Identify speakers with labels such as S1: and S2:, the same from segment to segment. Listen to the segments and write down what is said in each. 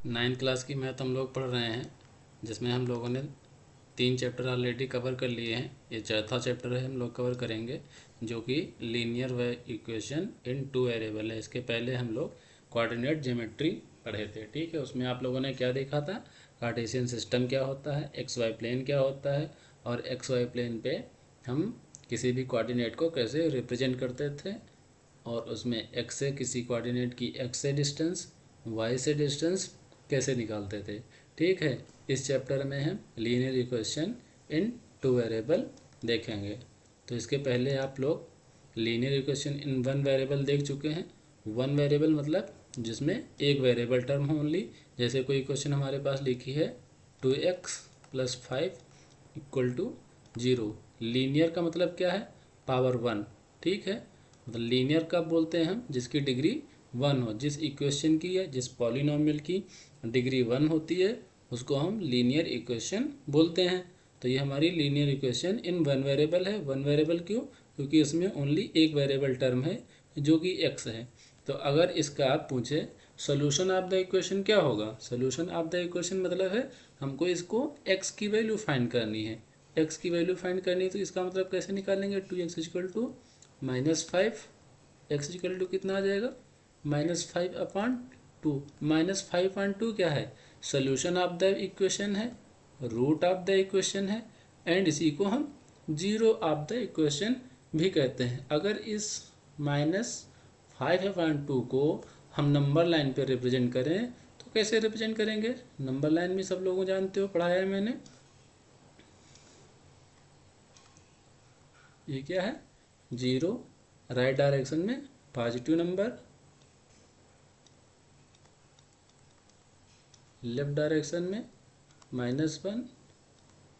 S1: 9th class की math हम लोग पढ़ रहे हैं, जिसमें हम लोगों ने 3 चैप्टर ऑलरेडी कवर कर लिए हैं। ये चौथा चैप्टर है, हम लोग कवर करेंगे, जो कि लीनियर इक्वेशन इन 2 वेरिएबल है। इसके पहले हम लोग कोऑर्डिनेट ज्योमेट्री पढ़े थे, ठीक है। उसमें आप लोगों ने क्या देखा था, कार्टेशियन सिस्टम क्या होता है, एक्स वाई प्लेन क्या होता है, और एक्स वाई प्लेन पे हम किसी भी कोऑर्डिनेट को कैसे रिप्रेजेंट करते थे, और उसमें एक्स से किसी कोऑर्डिनेट की एक्स से डिस्टेंस, वाई से डिस्टेंस कैसे निकालते थे, ठीक है। इस चैप्टर में हम लीनियर इक्वेशन इन 2 वेरिएबल देखेंगे। तो इसके पहले आप लोग लीनियर इक्वेशन इन 1 वेरिएबल देख चुके हैं। 1 वेरिएबल मतलब जिसमें एक वेरिएबल टर्म हो ओनली। जैसे कोई इक्वेशन हमारे पास लिखी है 2x + 5 = 0। लीनियर का मतलब क्या है, पावर 1, ठीक है। मतलब लीनियर कब बोलते हैं हम, जिसकी डिग्री 1 हो। जिस इक्वेशन की या जिस पॉलिनोमियल की डिग्री 1 होती है उसको हम लीनियर इक्वेशन बोलते हैं। तो ये हमारी लीनियर इक्वेशन इन 1 वेरिएबल है। 1 वेरिएबल क्यों, क्योंकि इसमें ओनली एक वेरिएबल टर्म है जो कि x है। तो अगर इसका आप पूछे सोल्यूशन ऑफ द इक्वेशन क्या होगा, सोल्यूशन ऑफ द इक्वेशन मतलब है हमको इसको x की वैल्यू फाइंड करनी है। x की वैल्यू फाइंड करनी है तो इसका मतलब कैसे निकालेंगे, 2x = -5। x = कितना आ जाएगा, -5/2। -5/2 क्या है, सोल्यूशन ऑफ द इक्वेशन है, रूट ऑफ द इक्वेशन है, एंड इसी को हम जीरो ऑफ द इक्वेशन भी कहते हैं। अगर इस -5/2 को हम नंबर लाइन पे रिप्रेजेंट करें तो कैसे रिप्रेजेंट करेंगे, नंबर लाइन में सब लोग जानते हो, पढ़ाया है मैंने। ये क्या है, 0 राइट डायरेक्शन में पॉजिटिव नंबर, लेफ्ट डायरेक्शन में -1,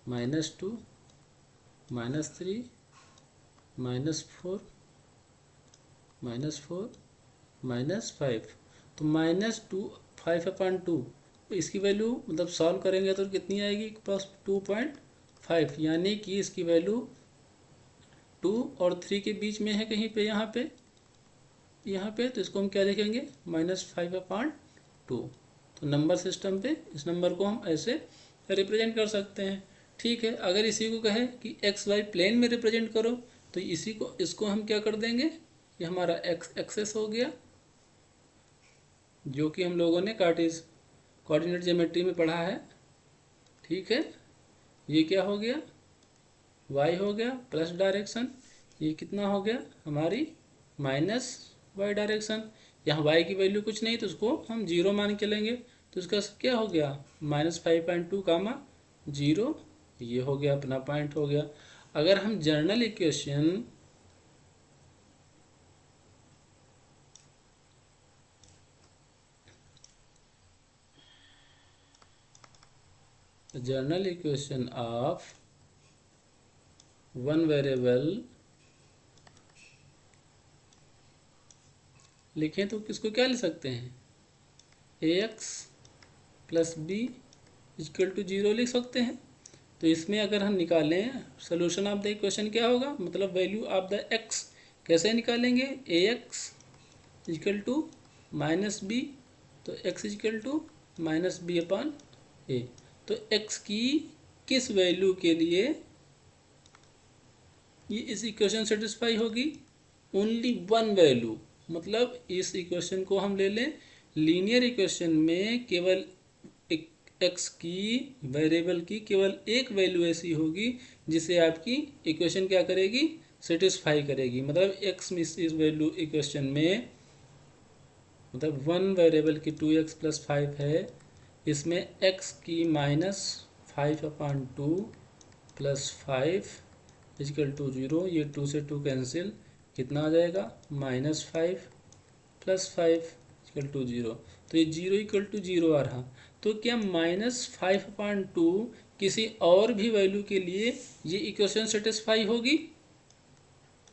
S1: -2, -3, -4, -4, -5। तो -5/2 इसकी वैल्यू मतलब सॉल्व करेंगे तो कितनी आएगी, प्लस 2.5, यानी कि इसकी वैल्यू 2 और 3 के बीच में है कहीं पे, यहाँ पे। तो इसको हम क्या लिखेंगे, -5/2। तो नंबर सिस्टम पे इस नंबर को हम ऐसे रिप्रेजेंट कर सकते हैं, ठीक है। अगर इसी को कहे कि एक्स वाई प्लेन में रिप्रेजेंट करो तो इसको हम क्या कर देंगे, ये हमारा एक्स एक्सेस हो गया, जो कि हम लोगों ने कोऑर्डिनेट ज्योमेट्री में पढ़ा है, ठीक है। ये क्या हो गया, वाई हो गया प्लस डायरेक्शन, ये कितना हो गया हमारी -y डायरेक्शन। यहाँ y की वैल्यू कुछ नहीं तो उसको हम 0 मान के लेंगे, तो इसका क्या हो गया, -5/2 कामा 0। ये हो गया अपना पॉइंट हो गया। अगर हम जनरल इक्वेशन ऑफ 1 वेरिएबल लिखें तो किसको क्या लिख सकते हैं, ax + b = 0 लिख सकते हैं। तो इसमें अगर हम निकालें सोल्यूशन ऑफ द इक्वेशन क्या होगा, मतलब वैल्यू ऑफ द x कैसे निकालेंगे, ax = -b, तो x = -b/a। तो x की किस वैल्यू के लिए ये इस इक्वेशन सेटिस्फाई होगी, ओनली 1 वैल्यू। मतलब इस इक्वेशन को हम ले लें, लीनियर इक्वेशन में केवल एक्स की वेरिएबल की केवल एक वैल्यू ऐसी होगी जिसे आपकी इक्वेशन क्या करेगी, सेटिस्फाई करेगी। मतलब एक्स में इस वैल्यू इक्वेशन में मतलब 1 वेरिएबल की 2x + 5 है, इसमें x की -5/2 + 5 = 0। ये 2 से 2 कैंसिल, कितना आ जाएगा, -5 + 5 = 0। तो ये 0 = 0 आ रहा। तो क्या -5/2 किसी और भी वैल्यू के लिए ये इक्वेशन सेटिस्फाई होगी,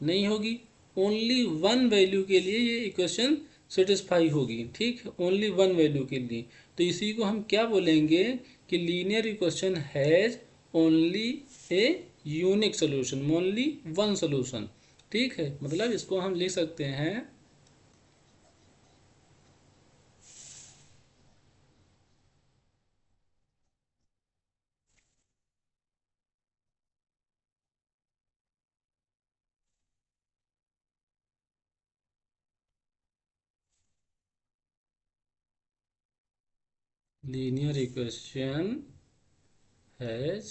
S1: नहीं होगी। ओनली 1 वैल्यू के लिए ये इक्वेशन सेटिस्फाई होगी, ठीक है, ओनली 1 वैल्यू के लिए। तो इसी को हम क्या बोलेंगे कि linear equation has only a unique solution, only 1 solution, ठीक है। मतलब इसको हम लिख सकते हैं, linear equation has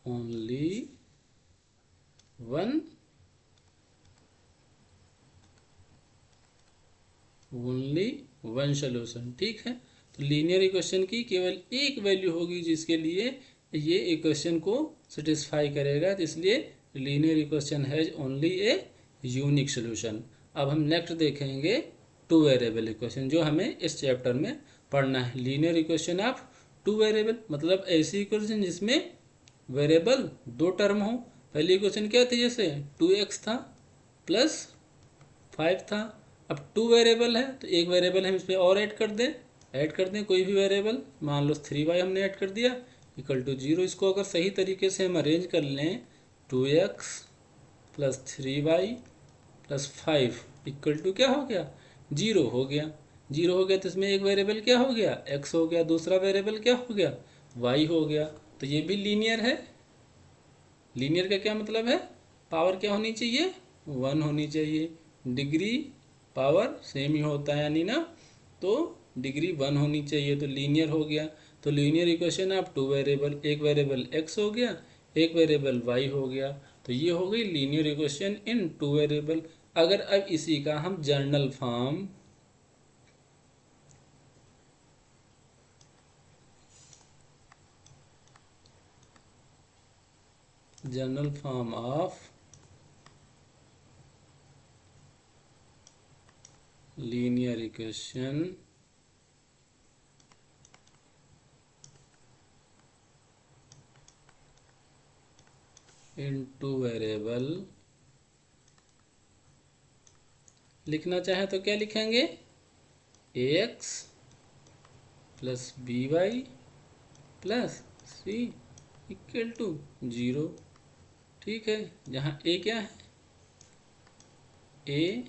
S1: only one solution. ठीक है, तो लीनियर इक्वेशन की केवल एक वैल्यू होगी जिसके लिए ये इक्वेशन को सेटिस्फाई करेगा, तो इसलिए linear equation has only a unique solution. अब हम नेक्स्ट देखेंगे टू वेरिएबल इक्वेशन, जो हमें इस चैप्टर में पढ़ना है। Linear equation of two variable मतलब ऐसी इक्वेशन जिसमें वेरिएबल दो टर्म हो। पहली इक्वेशन क्या थी, जैसे 2x था प्लस 5 था। अब टू वेरिएबल है तो एक वेरिएबल हम इस पर और ऐड कर दें कोई भी वेरिएबल, मान लो 3y हमने ऐड कर दिया इक्वल टू 0। इसको अगर सही तरीके से हम अरेंज कर लें, 2x plus 3y plus 5 equal to क्या हो गया, 0 हो गया। 0 हो गया तो इसमें एक वेरिएबल क्या हो गया, x हो गया, दूसरा वेरिएबल क्या हो गया, y हो गया। तो ये भी लीनियर है। लीनियर का क्या मतलब है, पावर क्या होनी चाहिए, 1 होनी चाहिए। डिग्री पावर सेम ही होता है यानी ना, तो डिग्री 1 होनी चाहिए, तो लीनियर हो गया। तो linear equation of two variable, एक वेरिएबल x हो गया, एक वेरिएबल y हो गया, तो ये हो गई linear equation in two variable. अगर अब इसी का हम general form of linear equation in two variable लिखना चाहे तो क्या लिखेंगे, ax plus by plus c equal to 0। ठीक है, जहाँ a क्या है, a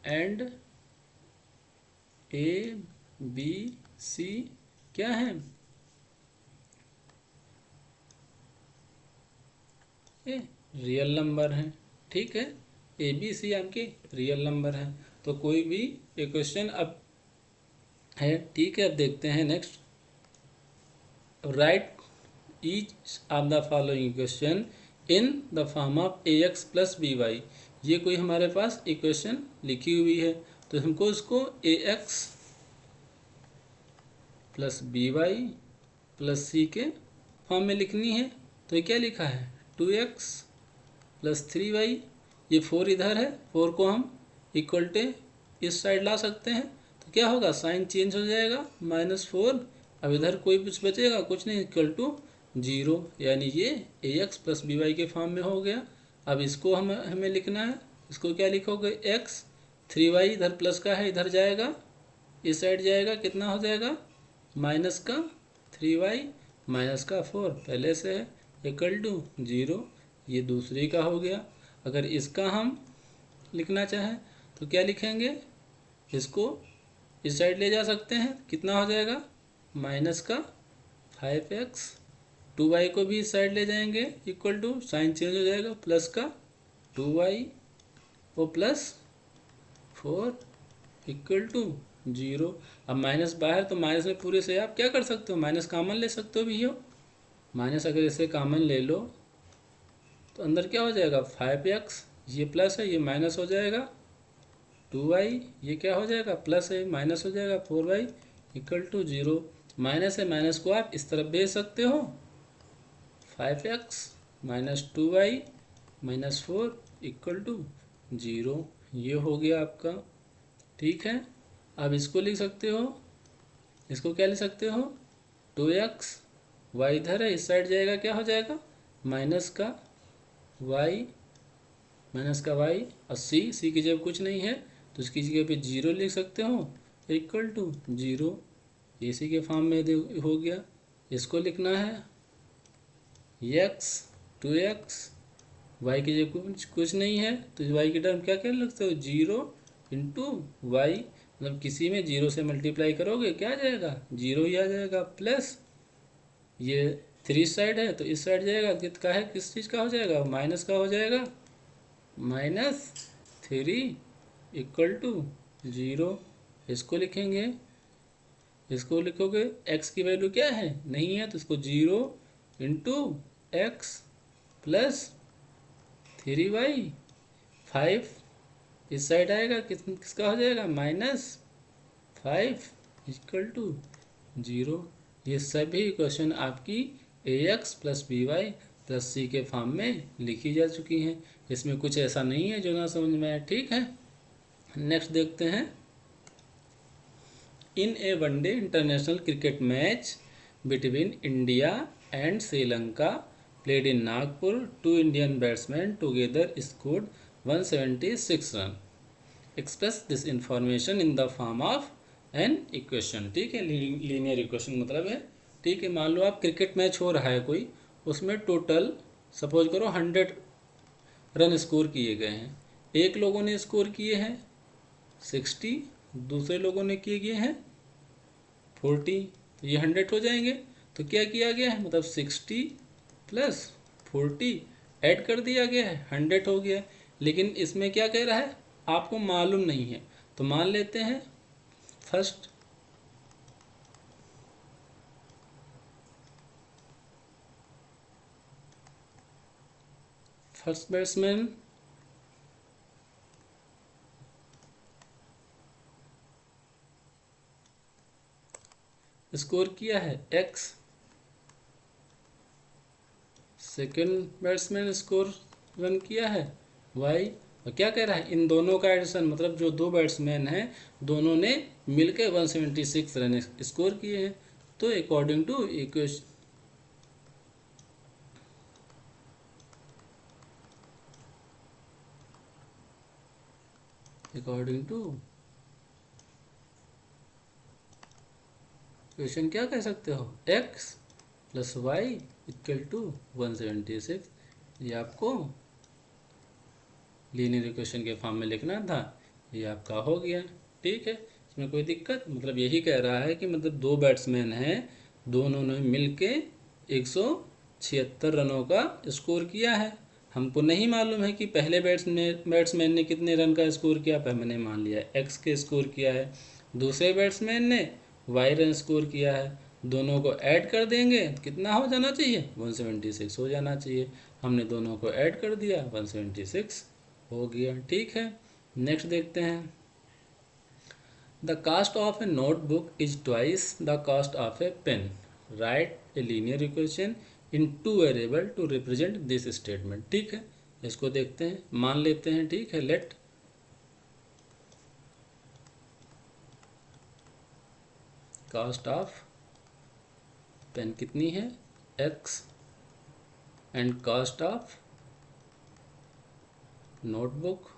S1: and a b c क्या है, ये रियल नंबर है। ठीक है, ए बी सी आपके रियल नंबर है, तो कोई भी इक्वेशन अब है। ठीक है, अब देखते हैं next, right each of the following equation in the form of a x plus B y. ये कोई हमारे पास इक्वेशन लिखी हुई है, तो हमको इसको A x plus B Y plus C के फॉर्म में लिखनी है। तो ये क्या लिखा है, 2x प्लस 3y, ये 4 इधर है, 4 को हम इक्वल टू इस साइड ला सकते हैं, तो क्या होगा, साइन चेंज हो जाएगा, -4। अब इधर कोई कुछ बचेगा, कुछ नहीं, इक्वल टू 0, यानी ये ax प्लस by के फॉर्म में हो गया। अब इसको हमें लिखना है, इसको क्या लिखोगे, x 3y इधर प्लस का है, इधर जाएगा, इस साइड जाएगा, कितना हो जाएगा, माइनस का 3y माइनस का 4 पहले से है, इक्वल टू 0। ये दूसरी का हो गया। अगर इसका हम लिखना चाहें तो क्या लिखेंगे, इसको इस साइड ले जा सकते हैं, कितना हो जाएगा, माइनस का 5x, 2y को भी इस साइड ले जाएंगे, इक्वल टू साइन चेंज हो जाएगा, प्लस का 2y वो प्लस 4 इक्वल टू 0। अब माइनस बाहर, तो माइनस में पूरे से आप क्या कर सकते हो, माइनस कामन ले सकते हो भैया। माइनस अगर इसे कामन ले लो तो अंदर क्या हो जाएगा, 5x, ये प्लस है, ये माइनस हो जाएगा, 2y, ये क्या हो जाएगा, प्लस है, माइनस हो जाएगा, 4y इक्वल टू 0। माइनस है, माइनस को आप इस तरफ भेज सकते हो, 5x minus 2y minus 4 equal to 0। ये हो गया आपका। ठीक है, अब इसको लिख सकते हो, इसको क्या लिख सकते हो, 2x, y इधर है, इस साइड जाएगा, क्या हो जाएगा, माइनस का y और c की जगह कुछ नहीं है तो इसकी जगह पे 0 लिख सकते हो, इक्वल टू 0। इसी के फॉर्म में हो गया। इसको लिखना है x 2x, y की जगह कुछ नहीं है तो y की टर्म क्या क्या लिख सकते हो, 0 इंटू वाई, मतलब किसी में 0 से मल्टीप्लाई करोगे क्या आ जाएगा, 0 ही आ जाएगा, प्लस ये 3 साइड है तो इस साइड जाएगा, कितना है, किस चीज़ का हो जाएगा, माइनस का हो जाएगा, -3 इक्वल टू जीरो। इसको लिखेंगे, इसको लिखोगे एक्स की वैल्यू क्या है, नहीं है, तो इसको zero into x plus 3y 5, इस साइड आएगा, किसका हो जाएगा, -5 इक्वल टू जीरो। ये सभी क्वेश्चन आपकी A x plus B Y plus C के फॉर्म में लिखी जा चुकी हैं। इसमें कुछ ऐसा नहीं है जो ना समझ में आए, ठीक है। नेक्स्ट देखते हैं, in a one day international cricket match between India and Sri Lanka played in Nagpur, two Indian batsmen together scored 176 run. Express this information in the form of an equation। ठीक है, लीनियर इक्वेशन मतलब है, ठीक है। मान लो आप क्रिकेट मैच हो रहा है कोई, उसमें टोटल सपोज करो 100 रन स्कोर किए गए हैं। एक लोगों ने स्कोर किए हैं 60, दूसरे लोगों ने किए गए हैं 40, तो ये 100 हो जाएंगे। तो क्या किया गया है, मतलब 60 प्लस 40 ऐड कर दिया गया है, 100 हो गया है। लेकिन इसमें क्या कह रहा है, आपको मालूम नहीं है, तो मान लेते हैं फर्स्ट फर्स्ट बैट्समैन स्कोर किया है x, second batsman score run किया है वाई, और क्या कह रहा है, इन दोनों का एडिशन, मतलब जो दो बैट्समैन हैं दोनों ने मिलकर 176 रन स्कोर किए हैं। तो according to equation, according to equation क्या कह सकते हो, x plus y equal to 176। ये आपको लीनियर इक्वेशन के फॉर्म में लिखना था, ये आपका हो गया, ठीक है। इसमें कोई दिक्कत, मतलब यही कह रहा है कि मतलब दो बैट्समैन हैं, दोनों ने मिलके 176 रनों का स्कोर किया है। हमको नहीं मालूम है कि पहले बैट्समैन ने कितने रन का स्कोर किया, पर मैंने मान लिया एक्स के स्कोर किया है, दूसरे बैट्समैन ने वाई रन स्कोर किया है। दोनों को ऐड कर देंगे, कितना हो जाना चाहिए, 176 हो जाना चाहिए। हमने दोनों को ऐड कर दिया, 176 हो गया, ठीक है। नेक्स्ट देखते हैं, the cost of a notebook is twice the cost of a pen, write a linear equation in two variable to represent this statement. ठीक है, इसको देखते हैं, मान लेते हैं, ठीक है। लेट कास्ट ऑफ पेन कितनी है, x, and cost of notebook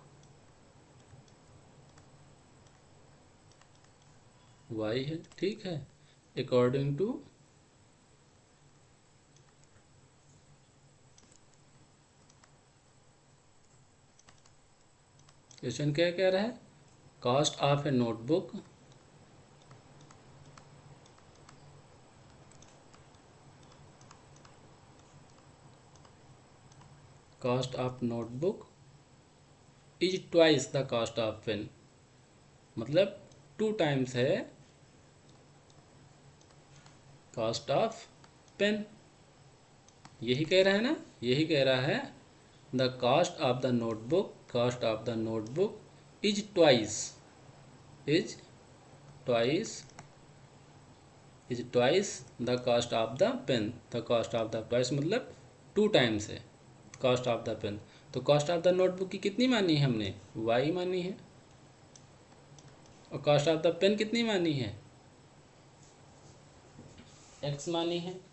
S1: y है, ठीक है। अकॉर्डिंग टू क्वेश्चन क्या कह रहा है, cost of a notebook cost of notebook is twice the cost of pen, मतलब 2 टाइम्स है कास्ट ऑफ पेन। यही कह रहा है ना, यही कह रहा है, the cost of the notebook, cost of the notebook is twice, is twice, is twice the cost of the pen. The cost of the twice मतलब 2 टाइम्स है कास्ट ऑफ द पेन। तो कास्ट ऑफ द नोटबुक की कितनी मानी है हमने, Y मानी है, और कास्ट ऑफ द पेन कितनी मानी है, एक्स मानी है।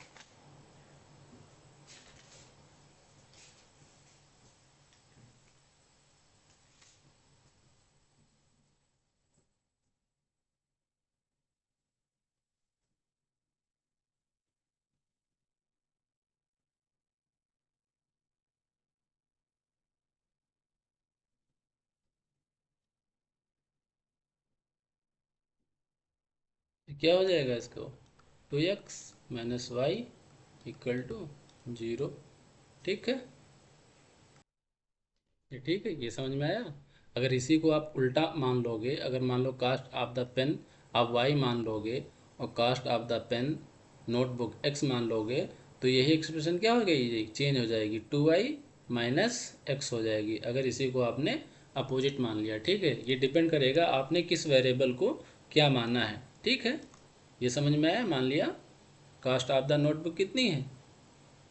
S1: क्या हो जाएगा इसको, 2x minus Y equal to 0, ठीक है। ये ठीक है, ये समझ में आया। अगर इसी को आप उल्टा मान लोगे, अगर मान लो कास्ट ऑफ द पेन आप वाई मान लोगे और cost of the pen notebook x मान लोगे, तो यही एक्सप्रेशन क्या हो गई, चेंज हो जाएगी, 2y माइनस एक्स हो जाएगी, अगर इसी को आपने अपोजिट मान लिया। ठीक है, ये डिपेंड करेगा आपने किस वेरिएबल को क्या माना है। ठीक है, ये समझ में आया। मान लिया कास्ट ऑफ द नोटबुक कितनी है,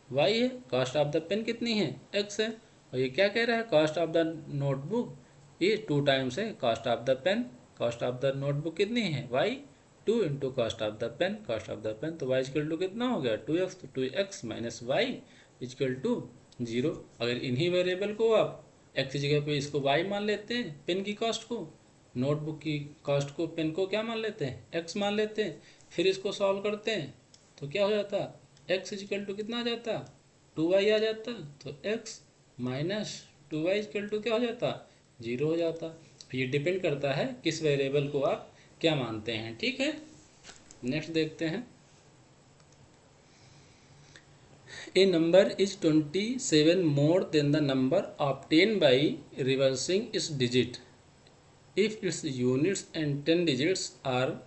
S1: वाई है, कास्ट ऑफ द पेन कितनी है, एक्स है, और ये क्या कह रहा है, कास्ट ऑफ द नोटबुक ये 2 टाइम्स है cost of the pen, cost of the notebook कितनी है, y, 2 into cost of the pen, cost of the pen, तो वाई इजकल टू कितना हो गया, 2x, तो 2x minus Y equal to 0। अगर इन्हीं वेरिएबल को आप एक्स की जगह पे इसको वाई मान लेते हैं, पेन की कॉस्ट को, नोटबुक की कॉस्ट को, पेन को क्या मान लेते हैं, एक्स मान लेते हैं, फिर इसको सॉल्व करते हैं तो क्या हो जाता, एक्स इजकल टू कितना आ जाता, 2y आ जाता, तो x minus 2y equal to क्या हो जाता, 0 हो जाता। फिर ये डिपेंड करता है किस वेरिएबल को आप क्या मानते हैं। ठीक है, नेक्स्ट देखते हैं। A number is 27 more than the number obtain by reversing its digit if its units and 10 digits are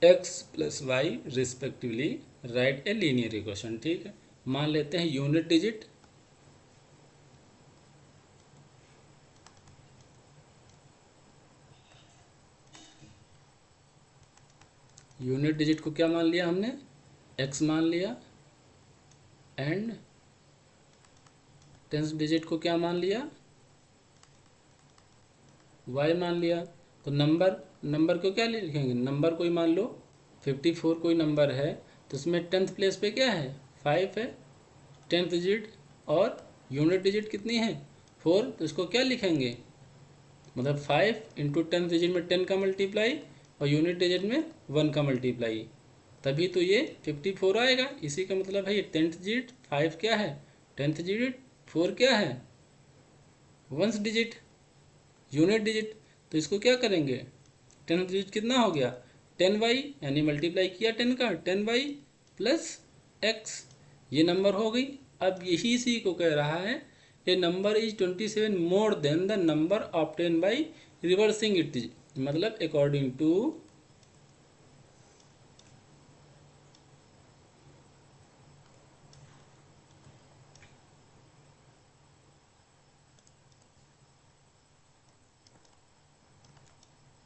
S1: x plus Y respectively, right a linear equation. ठीक है, मान लेते हैं यूनिट डिजिट, यूनिट डिजिट को क्या मान लिया हमने, x मान लिया, एंड टेंथ डिजिट को क्या मान लिया, y मान लिया। तो नंबर को क्या लिखेंगे, नंबर कोई मान लो 54 कोई नंबर है, तो उसमें 10th प्लेस पे क्या है, 5 है, 10th डिजिट, और यूनिट डिजिट कितनी है, 4, तो इसको क्या लिखेंगे, मतलब 5 इंटू 10th डिजिट में 10 का मल्टीप्लाई और यूनिट डिजिट में 1 का मल्टीप्लाई, तभी तो ये 54 आएगा। इसी का मतलब है ये 10th डिजिट 5 क्या है, 10th डिजिट 4 क्या है, 1st डिजिट, यूनिट डिजिट। तो इसको क्या करेंगे, 10th डिजिट कितना हो गया, 10y, यानी मल्टीप्लाई किया 10 का, 10y प्लस एक्स, ये नंबर हो गई। अब यही सी को कह रहा है a number is 27 more than the number obtain by reversing it, मतलब अकॉर्डिंग टू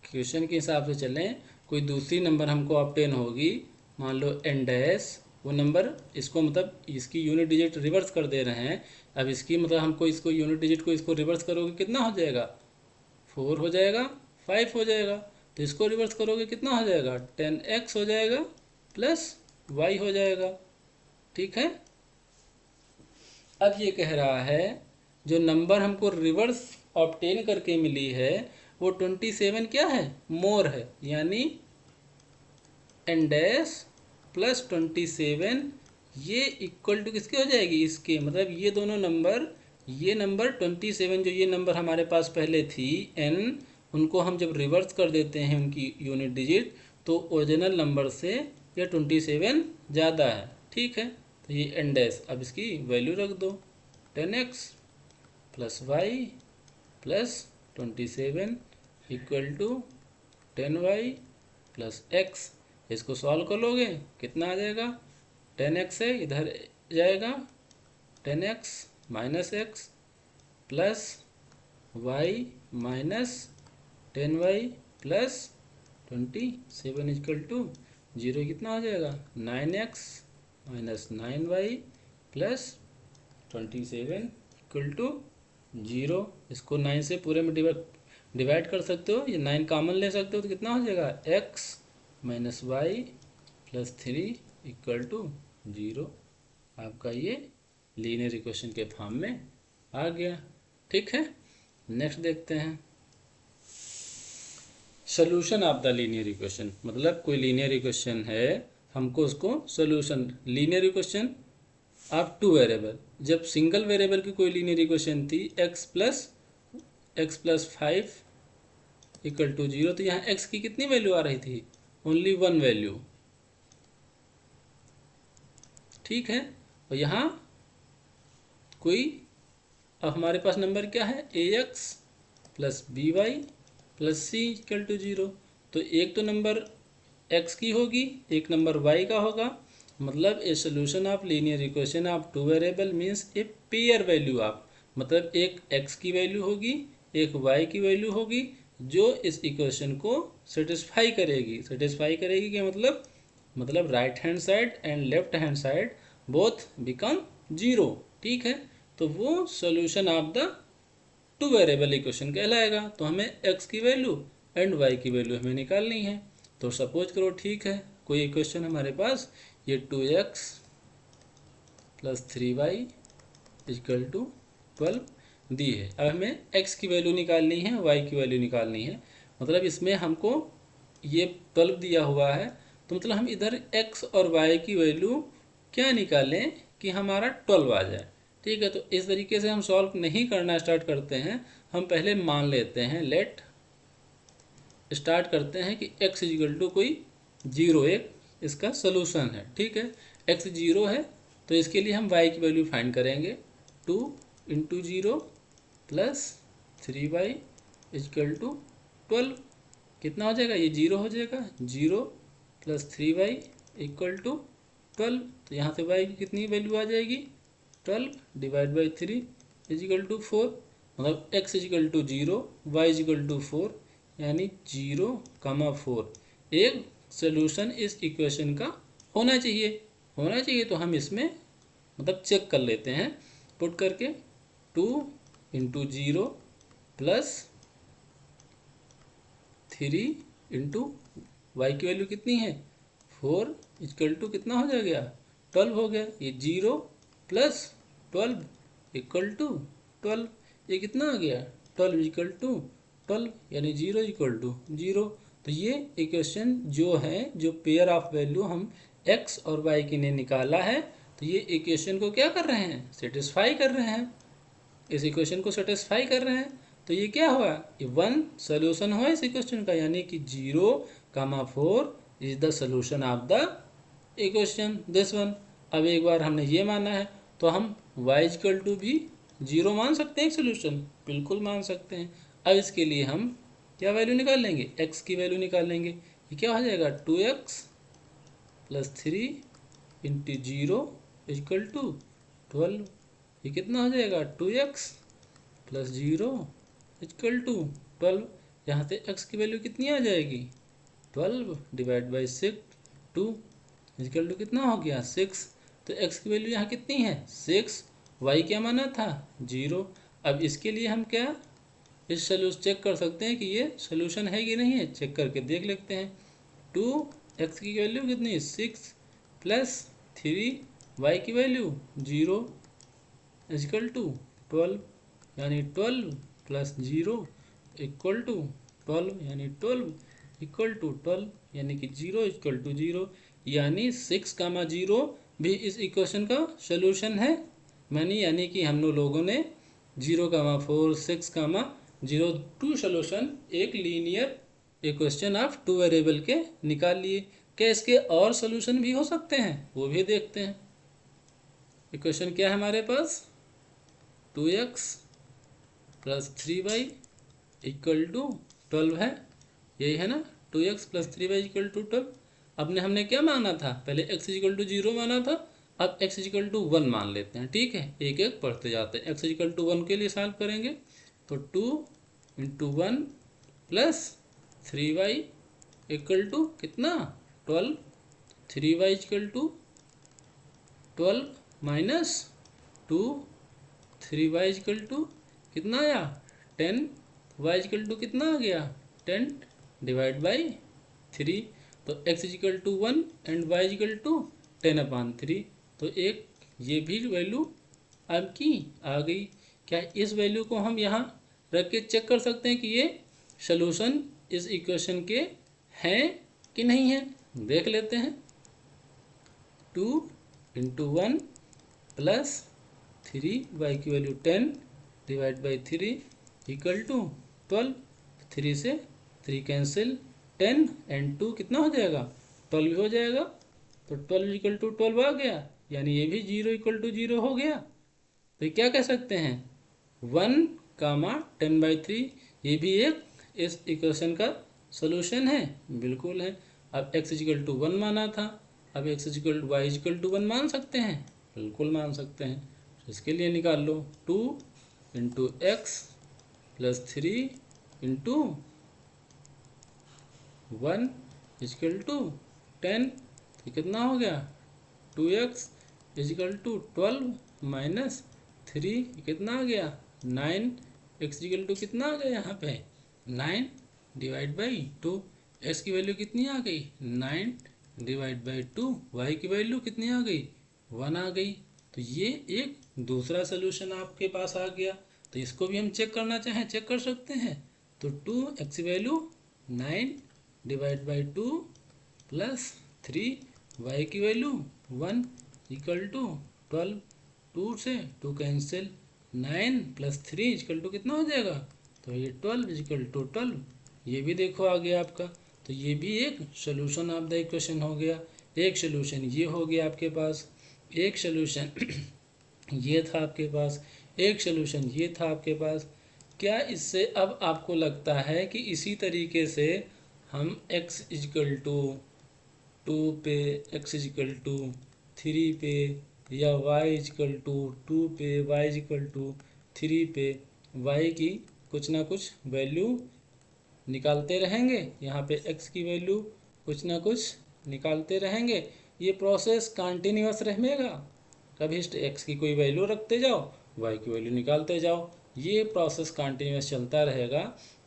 S1: क्वेश्चन के हिसाब से चलें, कोई दूसरी नंबर हमको ऑब्टेन होगी, मान लो एन डैश, वो नंबर इसको मतलब इसकी यूनिट डिजिट रिवर्स कर दे रहे हैं। अब इसकी मतलब हमको इसको यूनिट डिजिट को इसको रिवर्स करोगे कितना हो जाएगा, 4 हो जाएगा, 5 हो जाएगा, तो इसको रिवर्स करोगे कितना हो जाएगा, 10x हो जाएगा प्लस y हो जाएगा। ठीक है, अब ये कह रहा है जो नंबर हमको रिवर्स ऑब्टेन करके मिली है वो 27 क्या है, मोर है, यानी एन डैश प्लस 27 ये इक्वल टू किसके हो जाएगी, इसके, मतलब ये दोनों नंबर, ये नंबर 27 जो ये नंबर हमारे पास पहले थी n, उनको हम जब रिवर्स कर देते हैं उनकी यूनिट डिजिट, तो ओरिजिनल नंबर से ये 27 ज़्यादा है। ठीक है, तो ये एन डैश, अब इसकी वैल्यू रख दो, 10x plus y plus 27 equal to 10y plus x, इसको सॉल्व कर लोगे कितना आ जाएगा, 10x है इधर जाएगा, 10x minus x plus y minus 10y plus 27 equal to 0, कितना हो जाएगा, 9x minus 9y plus 27 equal to 0। इसको 9 से पूरे में डिवाइड कर सकते हो, ये 9 कॉमन ले सकते हो, तो कितना हो जाएगा, x minus y plus 3 equal to 0। आपका ये लीनियर इक्वेशन के फॉर्म में आ गया। ठीक है, नेक्स्ट देखते हैं solution of the linear equation, मतलब कोई लीनियर इक्वेशन है, हमको उसको solution, linear equation of two variable, जब सिंगल वेरिएबल की कोई लीनियर इक्वेशन थी x प्लस 5 इक्वल टू 0, तो यहाँ x की कितनी वैल्यू आ रही थी, ओनली 1 वैल्यू। ठीक है, और यहाँ कोई, अब हमारे पास नंबर क्या है, ax plus B Y plus c equal to 0। तो एक तो नंबर x की होगी, एक नंबर y का होगा। मतलब a solution of linear equation of two variable means a pair value of, मतलब एक x की वैल्यू होगी, एक y की वैल्यू होगी, जो इस इक्वेशन को सेटिस्फाई करेगी। सेटिस्फाई करेगी क्या मतलब right hand side and left hand side both become 0। ठीक है, तो वो solution of the two variable equation कहलाएगा। तो हमें x की वैल्यू एंड y की वैल्यू हमें निकालनी है। तो सपोज करो, ठीक है, कोई इक्वेशन हमारे पास ये 2x plus 3y equal to 12 दी है। अब हमें x की वैल्यू निकालनी है, y की वैल्यू निकालनी है। मतलब इसमें हमको ये 12 दिया हुआ है, तो मतलब हम इधर x और y की वैल्यू क्या निकालें कि हमारा 12 आ जाए। ठीक है, तो इस तरीके से हम सॉल्व नहीं करना स्टार्ट करते हैं। हम पहले मान लेते हैं, लेट स्टार्ट करते हैं कि x इक्वल टू कोई 0 एक इसका सोल्यूशन है। ठीक है, x 0 है, तो इसके लिए हम y की वैल्यू फाइंड करेंगे। 2 into 0 plus 3y equal to 12। कितना हो जाएगा, ये 0 हो जाएगा। 0 प्लस 3y इक्वल टू 12। तो यहाँ से y की कितनी वैल्यू आ जाएगी, 12 डिवाइड बाई 3 इजिकल टू 4। मतलब x equal to 0, y equal to 4, यानी 0,4 एक सोल्यूशन इस इक्वेशन का होना चाहिए। तो हम इसमें मतलब चेक कर लेते हैं, पुट करके 2 इंटू 0 प्लस 3 इंटू वाई की वैल्यू कितनी है 4 इक्वल टू कितना हो जाएगा 12 हो गया। ये 0 प्लस 12 इक्वल टू 12, ये कितना आ गया 12 इक्वल टू 12, यानी 0 इक्वल टू 0। तो ये इक्वेशन जो है, जो पेयर ऑफ वैल्यू हम x और y की ने निकाला है, तो ये इक्वेशन को क्या कर रहे हैं, सेटिस्फाई कर रहे हैं। इस इक्वेशन को सेटिस्फाई कर रहे हैं, तो ये क्या हुआ, ये 1 सोल्यूशन हुआ इस इक्वेशन का, यानी कि 0,4 is the solution of the equation this one. अब एक बार हमने ये माना है, तो हम y इक्वल टू भी 0 मान सकते हैं एक सोल्यूशन, बिल्कुल मान सकते हैं। अब इसके लिए हम क्या वैल्यू निकाल लेंगे, x की वैल्यू निकाल लेंगे। ये क्या हो जाएगा 2x plus 3 into 0 equal to 12। ये कितना हो जाएगा 2x प्लस 0 इक्वल टू 12। यहाँ से x की वैल्यू कितनी आ जाएगी 12 डिवाइड बाई 6, 2 इक्वल टू कितना हो गया 6। तो x की वैल्यू यहाँ कितनी है 6, y क्या माना था 0। अब इसके लिए हम क्या इस सोल्यूशन चेक कर सकते हैं कि ये सोल्यूशन है कि नहीं है, चेक करके देख लेते हैं। 2x की वैल्यू कितनी 6 प्लस 3y की वैल्यू 0 इक्वल टू 12, यानी 12 प्लस 0 इक्वल टू 12, यानी 12 इक्वल टू 12, यानी कि 0 इक्वल टू 0, यानी 6,0 भी इस इक्वेशन का सोल्यूशन है। यानी कि हम लोगों ने 0,4 6,0 टू सोल्यूशन एक linear equation of two variable के निकाल लिए। क्या इसके और सोल्यूशन भी हो सकते हैं, वो भी देखते हैं। इक्वेशन क्या है हमारे पास 2x plus 3y equal to 12 है, यही है ना 2x plus 3y equal to 12। अब हमने क्या माना था, पहले x इक्वल टू 0 माना था, अब x इक्वल टू 1 मान लेते हैं। ठीक है, एक एक पढ़ते जाते हैं। x इक्वल टू 1 के लिए सॉल्व करेंगे, तो 2 into 1 plus 3y equal to कितना 12, 3y equal to 12 minus 2, 3y equal to कितना आया 10, y इक्वल टू कितना आ गया 10 डिवाइड बाई 3। तो x equal to 1 and y equal to 10/3। तो एक ये भी वैल्यू आपकी आ गई। क्या इस वैल्यू को हम यहाँ रख के चेक कर सकते हैं कि ये सोल्यूशन इस इक्वेशन के हैं कि नहीं है, देख लेते हैं। 2 इंटू 1 प्लस 3y की value 10 divide by 3 equal to 12। 3 से 3 कैंसिल, 10 एंड 2 कितना हो जाएगा 12 हो जाएगा। तो 12 इक्वल टू 12 आ गया, यानी ये भी 0 इक्वल टू 0 हो गया। तो क्या कह सकते हैं 1, 10/3 ये भी एक इस इक्वेशन का सोल्यूशन है, बिल्कुल है। अब x इजिकल टू 1 माना था, अब x equal to y equal to 1 मान सकते हैं, बिल्कुल मान सकते हैं। तो इसके लिए निकाल लो 2 into x plus 3 into 1 equal to 10। तो कितना हो गया 2x इजिकल टू 12 माइनस 3, कितना आ गया 9। x इजिकल टू कितना आ गया यहाँ पे 9 डिवाइड बाई 2। x की वैल्यू कितनी आ गई 9 डिवाइड बाई 2। y की वैल्यू कितनी आ गई 1 आ गई। तो ये एक दूसरा सोल्यूशन आपके पास आ गया। तो इसको भी हम चेक करना चाहें चेक कर सकते हैं। तो 2x की value 9 divide by 2 plus 3, y की वैल्यू 1 इक्वल टू 12। 2 से 2 कैंसिल, 9 प्लस 3 इक्वल टू कितना हो जाएगा, तो ये 12 इक्वल टू 12। ये भी देखो आ गया आपका। तो ये भी एक सोल्यूशन ऑफ द इक्वेशन हो गया। एक सोल्यूशन ये हो गया आपके पास, एक सोल्यूशन ये था आपके पास, एक सोल्यूशन ये था आपके पास। क्या इससे अब आपको लगता है कि इसी तरीके से हम x इजिकल टू 2 पे, x इजिकल टू 3 पे, या y इजिकल टू 2 पे, y इजिकल टू 3 पे y की कुछ ना कुछ वैल्यू निकालते रहेंगे, यहाँ पे x की वैल्यू कुछ ना कुछ निकालते रहेंगे। ये प्रोसेस कंटिन्यूअस रहेगा, कभी x की कोई वैल्यू रखते जाओ, y की वैल्यू निकालते जाओ, ये प्रोसेस कंटिन्यूअस चलता रहेगा।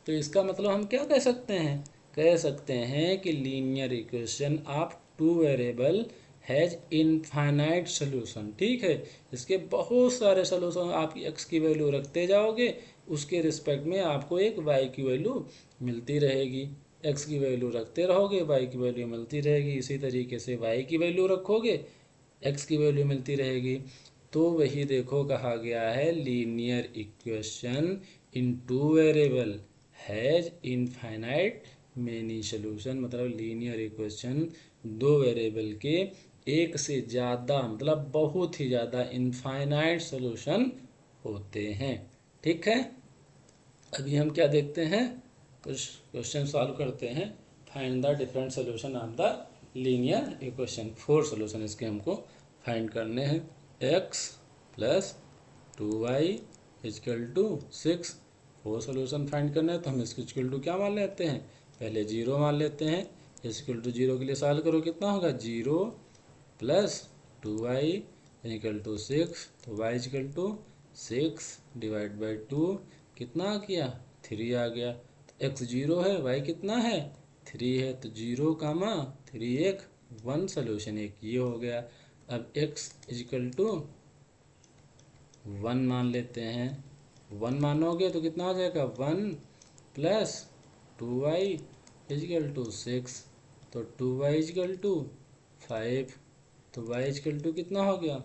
S1: तो इसका मतलब हम क्या कह सकते हैं, कह सकते हैं कि linear equation of two variable has infinite solution. ठीक है, इसके बहुत सारे सोल्यूशन, आप x की वैल्यू रखते जाओगे, उसके रिस्पेक्ट में आपको एक y की वैल्यू मिलती रहेगी। x की वैल्यू रखते रहोगे, y की वैल्यू मिलती रहेगी। इसी तरीके से y की वैल्यू रखोगे, x की वैल्यू मिलती रहेगी। तो वही देखो कहा गया है linear equation in two variable has infinite many solution. मतलब लीनियर इक्वेशन दो वेरिएबल के एक से ज़्यादा, मतलब बहुत ही ज़्यादा इनफाइनाइट सोल्यूशन होते हैं। ठीक है, अभी हम क्या देखते हैं, कुछ क्वेश्चन सॉल्व करते हैं। Find the different solution of the linear equation. 4 solution इसके हमको फाइंड करने हैं। x plus 2y equal to 6, 4 solution find करना है। तो हम इसको इजकल टू क्या मान लेते हैं, पहले 0 मान लेते हैं। इजकल टू 0 के लिए सॉल्व करो, कितना होगा 0 प्लस 2y इजकल टू 6। तो y equal to 6 divide by 2, कितना आ गया 3 आ गया। तो x 0 है, y कितना है 3 है। तो 0 कामा 3 एक 1 सोल्यूशन एक ये हो गया। अब x इजिकल टू 1 मान लेते हैं। 1 मानोगे तो कितना हो जाएगा 1 प्लस 2y इजिकल टू 6। तो 2y इजिकल टू 5। तो y इजिकल टू कितना हो गया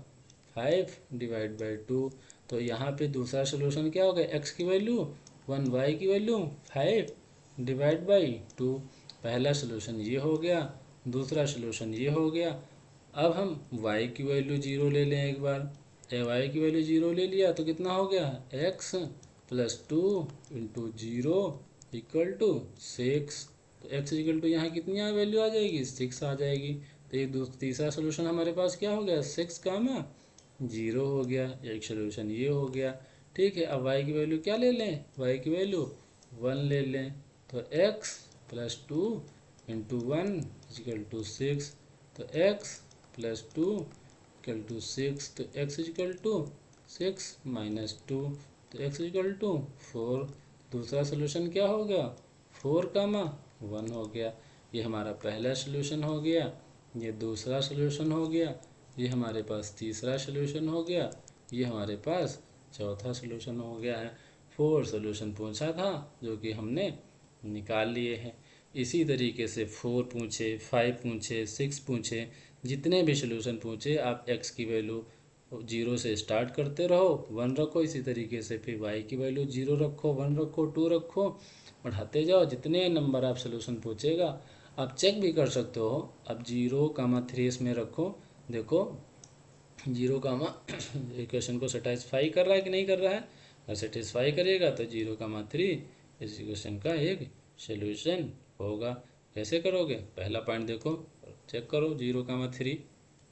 S1: 5 डिवाइड बाई 2। तो यहाँ पे दूसरा सोल्यूशन क्या हो गया, x की वैल्यू 1, y की वैल्यू 5 डिवाइड बाई 2। पहला सोल्यूशन ये हो गया, दूसरा सोल्यूशन ये हो गया। अब हम y की वैल्यू 0 ले लें एक बार। y की वैल्यू 0 ले लिया तो कितना हो गया x plus 2 into 0 equal to 6। तो x इक्वल टू यहाँ कितनी वैल्यू आ जाएगी 6 आ जाएगी। तो ये तीसरा सोल्यूशन हमारे पास क्या हो गया 6 कामा 0 हो गया। एक सोल्यूशन ये हो गया। ठीक है, अब y की वैल्यू क्या ले लें, y की वैल्यू 1 ले लें। तो x plus 2 into 1 equal to 6। तो x प्लस 2 इक्वल टू 6। तो x इक्वल टू 6 माइनस 2, तो x इक्वल टू 4। दूसरा सोल्यूशन क्या हो गया 4 कामा 1 हो गया। ये हमारा पहला सोल्यूशन हो गया, ये दूसरा सोल्यूशन हो गया, ये हमारे पास तीसरा सोल्यूशन हो गया, ये हमारे पास चौथा सोल्यूशन हो गया है। 4 सोल्यूशन पूछा था जो कि हमने निकाल लिए हैं। इसी तरीके से 4 पूछे, 5 पूछे, 6 पूछे, जितने भी सोल्यूशन पूछे आप x की वैल्यू 0 से स्टार्ट करते रहो, 1 रखो। इसी तरीके से फिर y की वैल्यू 0 रखो, 1 रखो, 2 रखो, बढ़ाते जाओ। जितने नंबर आप सोल्यूशन पूछेगा आप चेक भी कर सकते हो। अब 0,3 इसमें रखो, देखो 0, इक्वेशन को सेटिस्फाई कर रहा है कि नहीं कर रहा है। अगर सेटिस्फाई करेगा तो 0,3 इस इक्वेशन का एक सोल्यूशन होगा। कैसे करोगे? पहला पॉइंट देखो, चेक करो, 0,3,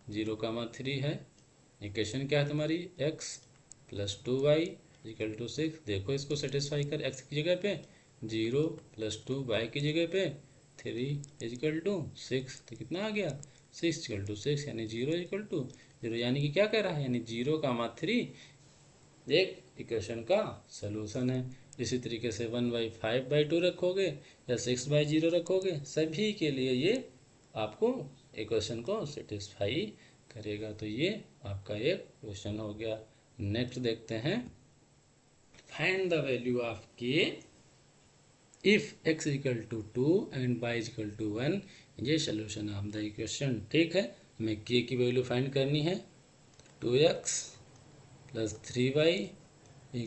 S1: 0,3 है। इक्वेशन क्या है तुम्हारी? x + 2y = 6। देखो इसको सेटिस्फाई कर, x की जगह पे 0 + 2, y की जगह पे 3 = 6। तो कितना आ गया? 6 = 6, यानी 0 = 0, यानी कि क्या कह रहा है? यानी 0,3 एक इक्वेशन का सलूशन है। इसी तरीके से 1/5/2 रखोगे या 6/0 रखोगे, सभी के लिए ये आपको इक्वेशन को सेटिस्फाई करेगा। तो ये आपका एक क्वेश्चन हो गया। नेक्स्ट देखते हैं, find the value of k if x = 2 and y = 1। ये सोल्यूशन ऑफ द इक्वेशन। ठीक है, हमें k की वैल्यू फाइंड करनी है। 2x + 3y =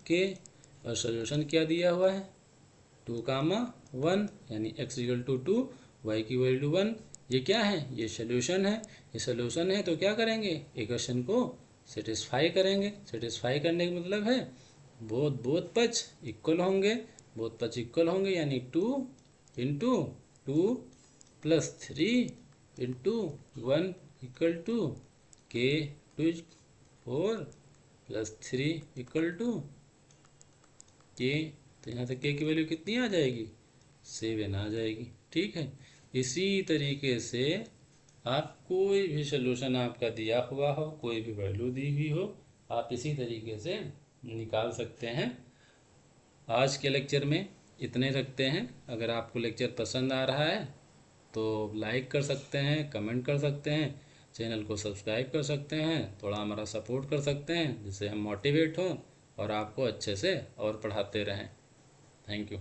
S1: k, और सोल्यूशन क्या दिया हुआ है? 2,1, यानी x = 2, y की वैल्यू 1। ये क्या है? ये सोल्यूशन है। ये सोल्यूशन है तो क्या करेंगे? इक्वेशन को सेटिस्फाई करेंगे। सेटिस्फाई करने का मतलब है बोथ पक्ष इक्वल होंगे। बोथ पक्ष इक्वल होंगे यानी 2 × 2 + 3 × 1 = k, 2 4 + 3 = k। तो यहाँ से k की वैल्यू कितनी आ जाएगी? 7 आ जाएगी। ठीक है, इसी तरीके से आप कोई भी सोल्यूशन आपका दिया हुआ हो, कोई भी वैल्यू दी हुई हो, आप इसी तरीके से निकाल सकते हैं। आज के लेक्चर में इतने रखते हैं। अगर आपको लेक्चर पसंद आ रहा है तो लाइक कर सकते हैं, कमेंट कर सकते हैं, चैनल को सब्सक्राइब कर सकते हैं, थोड़ा हमारा सपोर्ट कर सकते हैं, जिससे हम मोटिवेट हों और आपको अच्छे से और पढ़ाते रहें। Thank you.